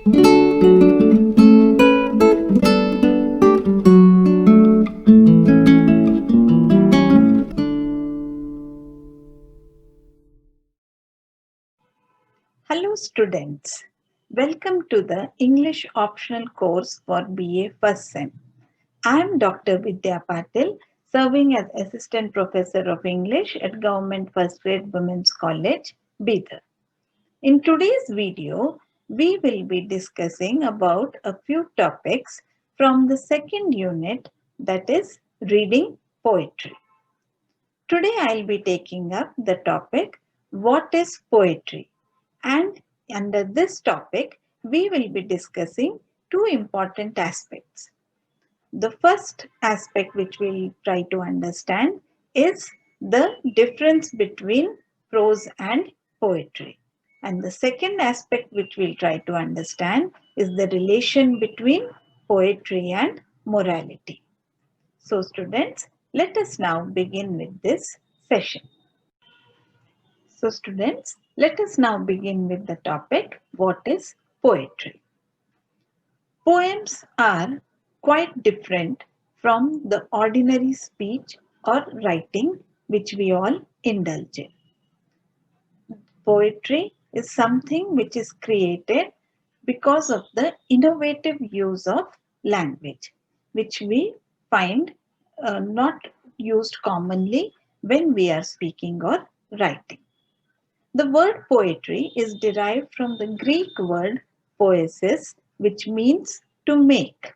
Hello students, welcome to the English optional course for BA First Sem. I am Dr. Vidya Patil, serving as Assistant Professor of English at Government First Grade Women's College, Bidar. In today's video, we will be discussing about a few topics from the second unit, that is reading poetry. Today I'll be taking up the topic, what is poetry? And under this topic, we will be discussing two important aspects. The first aspect which we'll try to understand is the difference between prose and poetry. And the second aspect which we'll try to understand is the relation between poetry and morality. So students, let us now begin with this session. So students, let us now begin with the topic, what is poetry? Poems are quite different from the ordinary speech or writing which we all indulge in. Poetry is something which is created because of the innovative use of language, which we find not used commonly when we are speaking or writing. The word poetry is derived from the Greek word poesis, which means to make.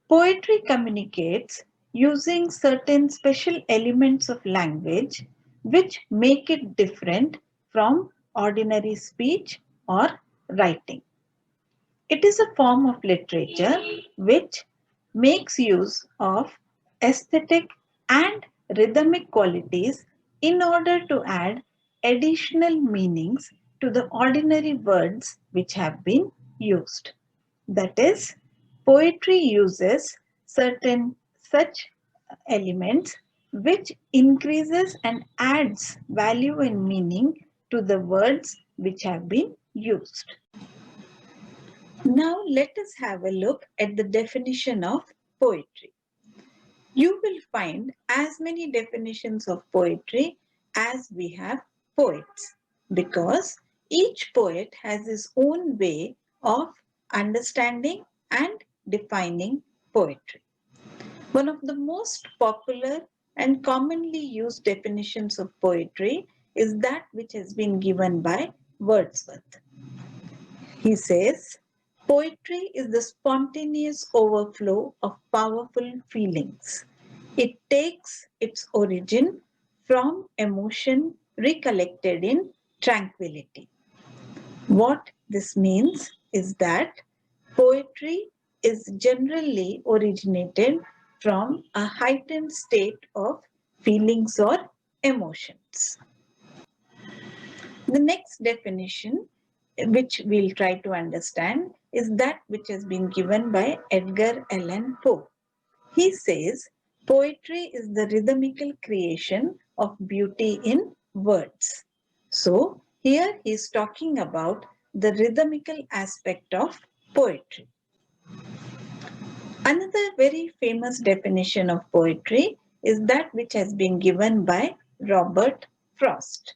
Poetry communicates using certain special elements of language which make it different from ordinary speech or writing. It is a form of literature which makes use of aesthetic and rhythmic qualities in order to add additional meanings to the ordinary words which have been used. That is, poetry uses certain such elements which increases and adds value and meaning to the words which have been used. Now let us have a look at the definition of poetry. You will find as many definitions of poetry as we have poets, because each poet has his own way of understanding and defining poetry. One of the most popular and commonly used definitions of poetry is that which has been given by Wordsworth. He says, poetry is the spontaneous overflow of powerful feelings. It takes its origin from emotion recollected in tranquility. What this means is that poetry is generally originated from a heightened state of feelings or emotions. The next definition which we'll try to understand is that which has been given by Edgar Allan Poe. He says, poetry is the rhythmical creation of beauty in words. So, here he is talking about the rhythmical aspect of poetry. Another very famous definition of poetry is that which has been given by Robert Frost.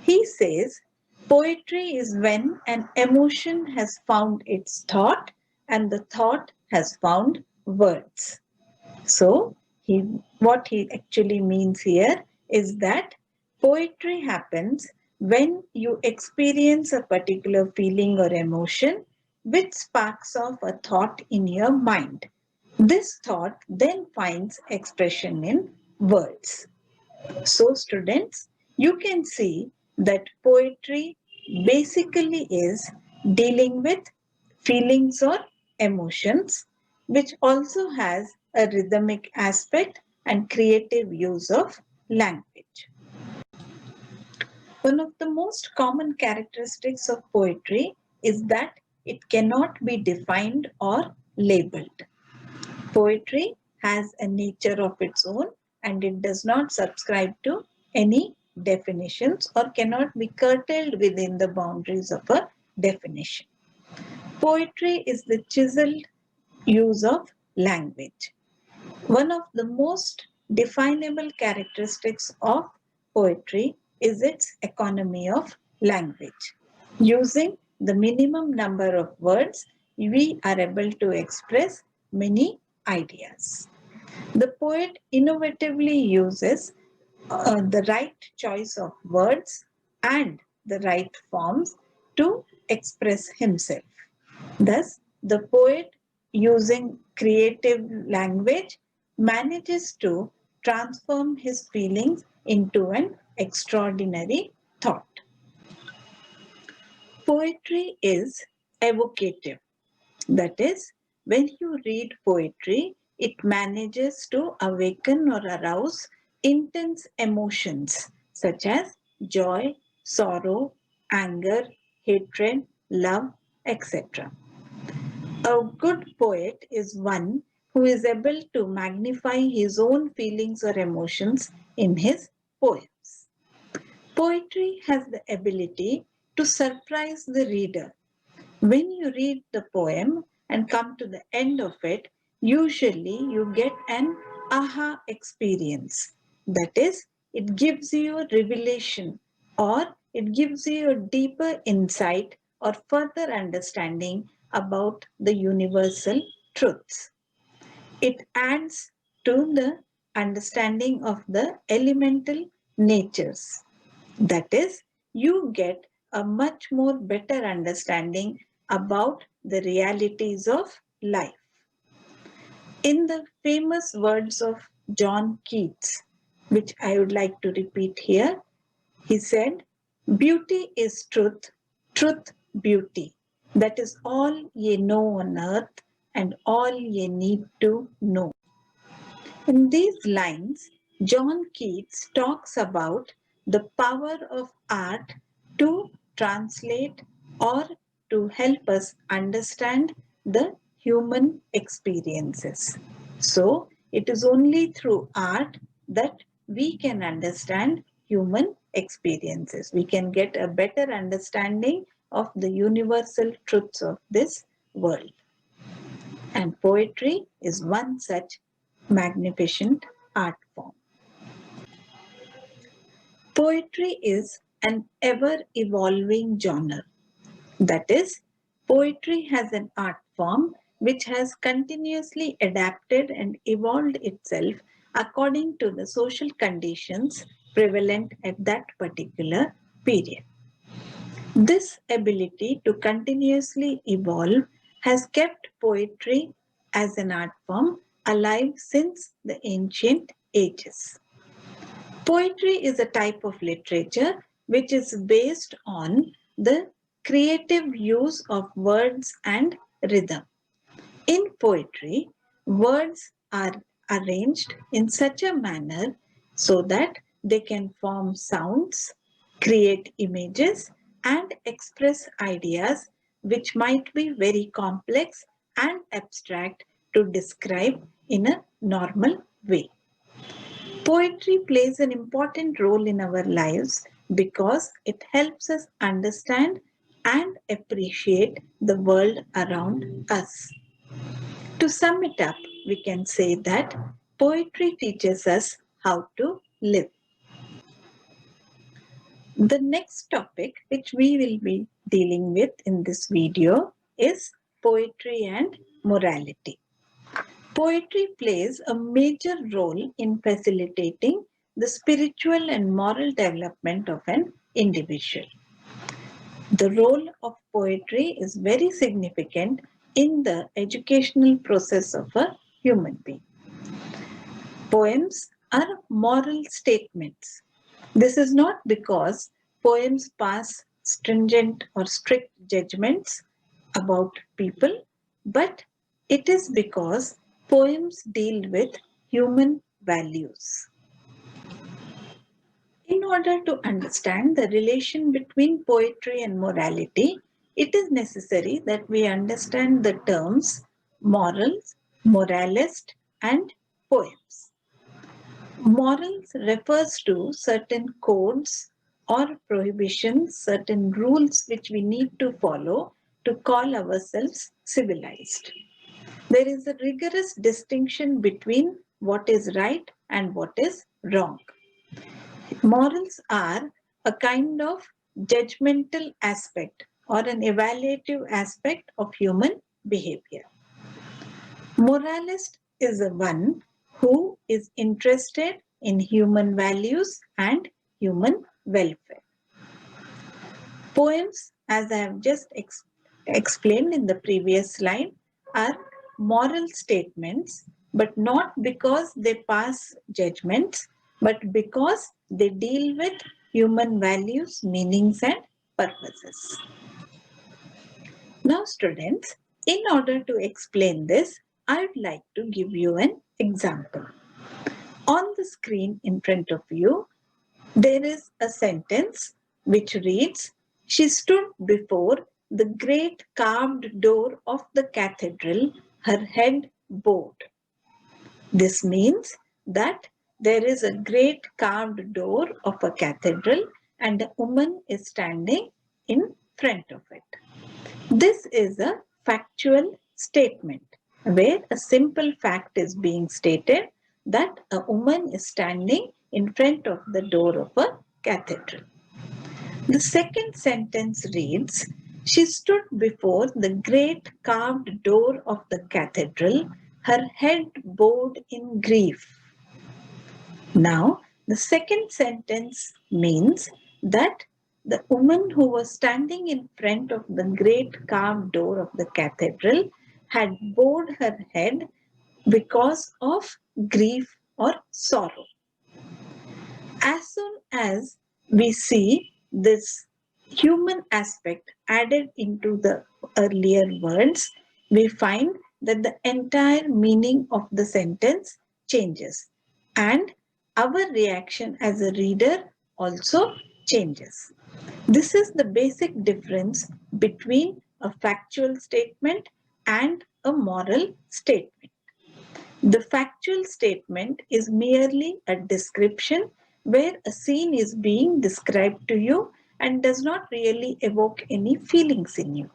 He says, poetry is when an emotion has found its thought and the thought has found words. So, what he actually means here is that poetry happens when you experience a particular feeling or emotion which sparks off a thought in your mind. This thought then finds expression in words. So, students, you can see that poetry basically is dealing with feelings or emotions, which also has a rhythmic aspect and creative use of language. One of the most common characteristics of poetry is that it cannot be defined or labeled. Poetry has a nature of its own and it does not subscribe to any definitions or cannot be curtailed within the boundaries of a definition. Poetry is the chiseled use of language. One of the most definable characteristics of poetry is its economy of language. Using the minimum number of words, we are able to express many ideas. The poet innovatively uses the right choice of words and the right forms to express himself. Thus, the poet, using creative language, manages to transform his feelings into an extraordinary thought. Poetry is evocative. That is, when you read poetry, it manages to awaken or arouse intense emotions such as joy, sorrow, anger, hatred, love, etc. A good poet is one who is able to magnify his own feelings or emotions in his poems. Poetry has the ability to surprise the reader. When you read the poem and come to the end of it, usually you get an aha experience. That is, it gives you a revelation or it gives you a deeper insight or further understanding about the universal truths. It adds to the understanding of the elemental natures. That is, you get a much more better understanding about the realities of life. In the famous words of John Keats, which I would like to repeat here, he said, "Beauty is truth, truth beauty. That is all ye know on earth and all ye need to know." In these lines, John Keats talks about the power of art to translate or to help us understand the human experiences. So, it is only through art that we can understand human experiences. We can get a better understanding of the universal truths of this world. And poetry is one such magnificent art form. Poetry is an ever evolving genre. That is, poetry has an art form which has continuously adapted and evolved itself according to the social conditions prevalent at that particular period. This ability to continuously evolve has kept poetry as an art form alive since the ancient ages. Poetry is a type of literature which is based on the creative use of words and rhythm. In poetry, words are arranged in such a manner so that they can form sounds, create images, and express ideas which might be very complex and abstract to describe in a normal way. Poetry plays an important role in our lives because it helps us understand and appreciate the world around us. To sum it up, we can say that poetry teaches us how to live. The next topic which we will be dealing with in this video is poetry and morality. Poetry plays a major role in facilitating the spiritual and moral development of an individual. The role of poetry is very significant in the educational process of a human being. Poems are moral statements. This is not because poems pass stringent or strict judgments about people, but it is because poems deal with human values. In order to understand the relation between poetry and morality, it is necessary that we understand the terms morals, moralist, and poems. Morals refers to certain codes or prohibitions, certain rules which we need to follow to call ourselves civilized. There is a rigorous distinction between what is right and what is wrong. Morals are a kind of judgmental aspect or an evaluative aspect of human behavior. Moralist is the one who is interested in human values and human welfare. Poems, as I have just explained in the previous slide, are moral statements, but not because they pass judgments, but because they deal with human values, meanings, and purposes. Now, students, in order to explain this, I would like to give you an example. On the screen in front of you, there is a sentence which reads, "She stood before the great carved door of the cathedral, her head bowed." This means that there is a great carved door of a cathedral and a woman is standing in front of it. This is a factual statement where a simple fact is being stated that a woman is standing in front of the door of a cathedral. The second sentence reads, "She stood before the great carved door of the cathedral, her head bowed in grief." Now, the second sentence means that the woman who was standing in front of the great carved door of the cathedral had bowed her head because of grief or sorrow. As soon as we see this human aspect added into the earlier words, we find that the entire meaning of the sentence changes and our reaction as a reader also changes. This is the basic difference between a factual statement and a moral statement. The factual statement is merely a description where a scene is being described to you and does not really evoke any feelings in you.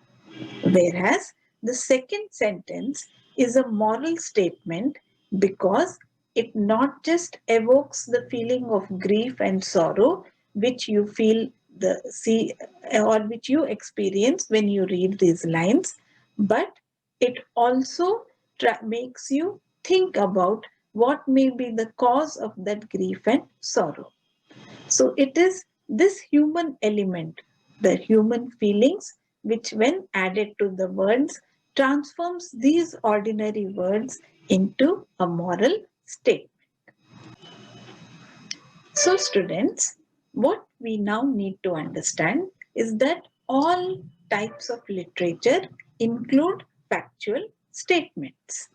Whereas the second sentence is a moral statement because it not just evokes the feeling of grief and sorrow which you feel the see or which you experience when you read these lines, but it also makes you think about what may be the cause of that grief and sorrow. So it is this human element, the human feelings, which when added to the words transforms these ordinary words into a moral statement. So students, what we now need to understand is that all types of literature include factual statements.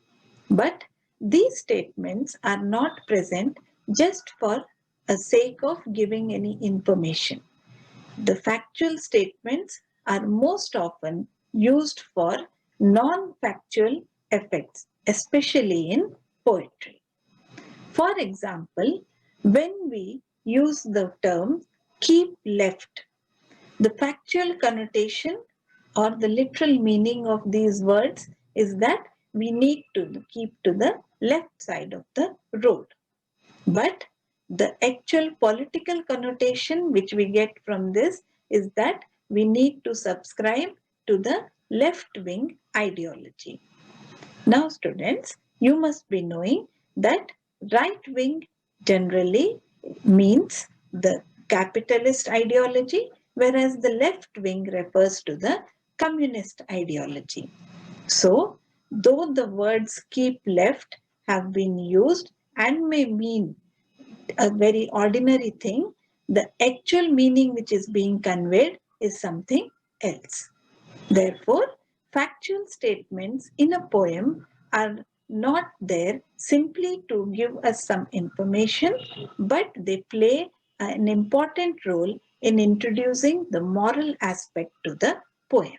But these statements are not present just for a sake of giving any information. The factual statements are most often used for non-factual effects, especially in poetry. For example, when we use the term keep left, the factual connotation or the literal meaning of these words is that we need to keep to the left side of the road. But the actual political connotation which we get from this is that we need to subscribe to the left-wing ideology. Now students, you must be knowing that right-wing generally means the capitalist ideology, whereas the left-wing refers to the communist ideology. So, though the words keep left have been used and may mean a very ordinary thing, the actual meaning which is being conveyed is something else. Therefore, factual statements in a poem are not there simply to give us some information, but they play an important role in introducing the moral aspect to the poem.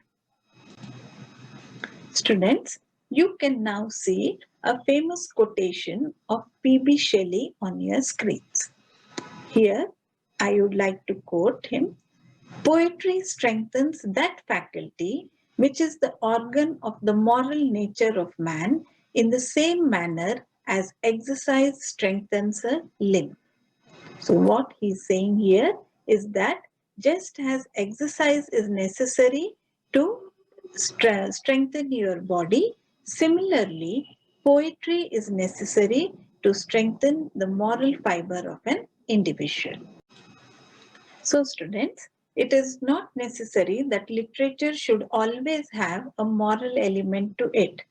Students, you can now see a famous quotation of P.B. Shelley on your screens. Here, I would like to quote him. "Poetry strengthens that faculty which is the organ of the moral nature of man, in the same manner as exercise strengthens a limb. So, what he's saying here is that just as exercise is necessary to strengthen your body, similarly, poetry is necessary to strengthen the moral fiber of an individual. So, students, it is not necessary that literature should always have a moral element to it,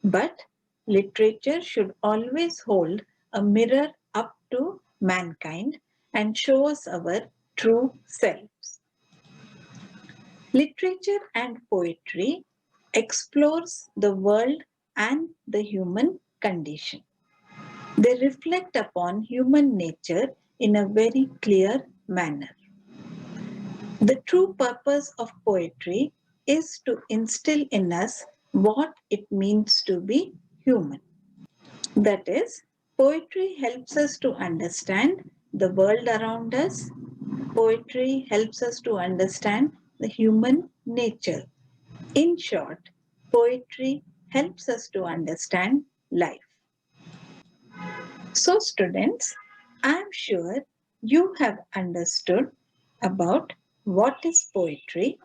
but literature should always hold a mirror up to mankind and show us our true selves. Literature and poetry explores the world and the human condition. They reflect upon human nature in a very clear manner. The true purpose of poetry is to instill in us what it means to be human. That is, poetry helps us to understand the world around us. Poetry helps us to understand the human nature. In short, poetry helps us to understand life. So, students, I am sure you have understood about what is poetry,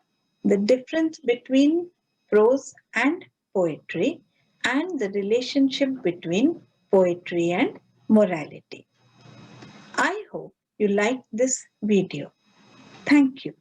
the difference between prose and poetry, and the relationship between poetry and morality. I hope you liked this video. Thank you.